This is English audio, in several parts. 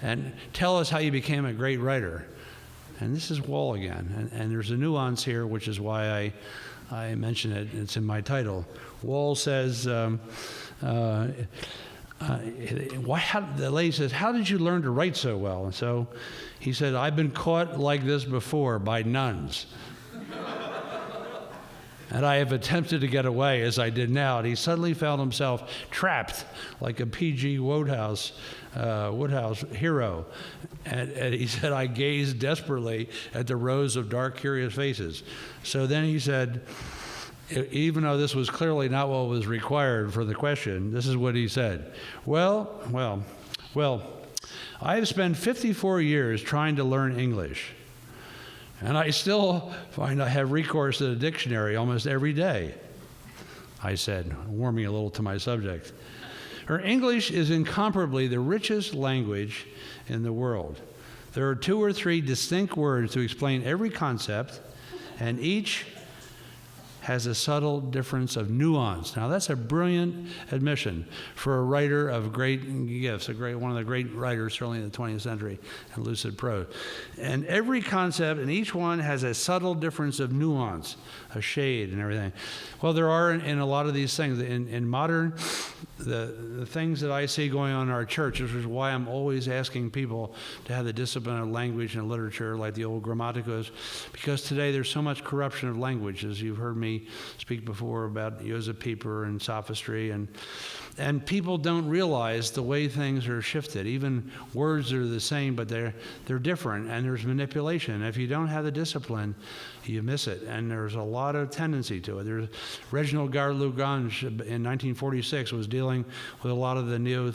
and tell us how you became a great writer. And this is Waugh again. And there's a nuance here, which is why I mention it. It's in my title. Waugh says, the lady says, how did you learn to write so well? And so he said, I've been caught like this before by nuns. And I have attempted to get away as I did now. And he suddenly found himself trapped like a P.G. Wodehouse hero. And he said, I gazed desperately at the rows of dark, curious faces. So then he said, even though this was clearly not what was required for the question, this is what he said. Well, I have spent 54 years trying to learn English. And I still find I have recourse to the dictionary almost every day, I said, warming a little to my subject. Her English is incomparably the richest language in the world. There are 2 or 3 distinct words to explain every concept, and each has a subtle difference of nuance. Now that's a brilliant admission for a writer of great gifts, one of the great writers certainly in the 20th century in lucid prose. And every concept and each one has a subtle difference of nuance, a shade and everything. Well, there are in a lot of these things. In modern, the things that I see going on in our church, which is why I'm always asking people to have the discipline of language and literature like the old grammaticos, because today there's so much corruption of language, as you've heard me speak before about Joseph Pieper and sophistry, and people don't realize the way things are shifted. Even words are the same, but they're different, and there's manipulation. If you don't have the discipline, you miss it, and there's a lot of tendency to it. There's Reginald Gare-Lagrange in 1946 was dealing with a lot of the new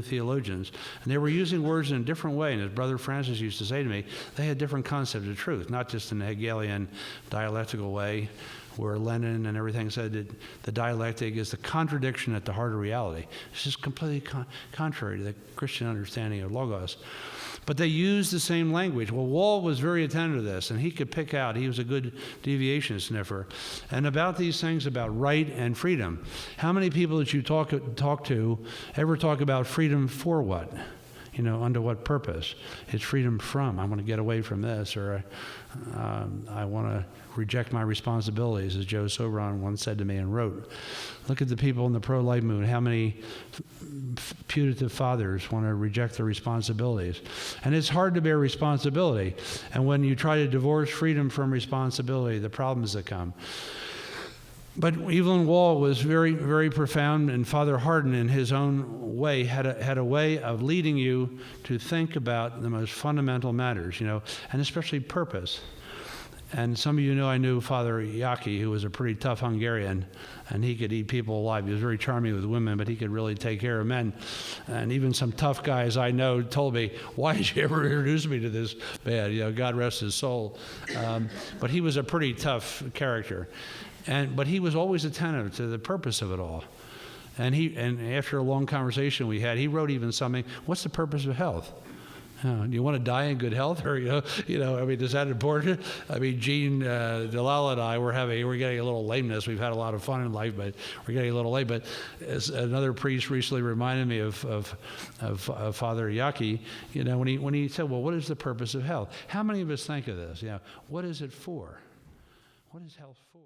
theologians, and they were using words in a different way. And as Brother Francis used to say to me, they had different concepts of truth, not just in the Hegelian dialectical way, where Lenin and everything said that the dialectic is the contradiction at the heart of reality. It's just completely contrary to the Christian understanding of logos. But they used the same language. Well, Waugh was very attentive to this, and he could pick out. He was a good deviation sniffer. And about these things about right and freedom, how many people that you talk to ever talk about freedom for what? You know, under what purpose? It's freedom from. I want to get away from this, or I want to reject my responsibilities, as Joe Sobran once said to me and wrote. Look at the people in the pro-life movement. How many putative fathers want to reject their responsibilities? And it's hard to bear responsibility. And when you try to divorce freedom from responsibility, the problems that come. But Evelyn Waugh was very, very profound, and Father Hardon, in his own way, had a way of leading you to think about the most fundamental matters, you know, and especially purpose. And some of you know I knew Father Yaki, who was a pretty tough Hungarian, and he could eat people alive. He was very charming with women, but he could really take care of men. And even some tough guys I know told me, why did you ever introduce me to this man? You know, God rest his soul. But he was a pretty tough character. But he was always attentive to the purpose of it all. And after a long conversation we had, he wrote even something, what's the purpose of health? Do you want to die in good health? Or, I mean, is that important? I mean, Jean Delala and I, we're getting a little lameness. We've had a lot of fun in life, but we're getting a little late. But as another priest recently reminded me of Father Yaki, when he said, well, what is the purpose of health? How many of us think of this? What is it for? What is health for?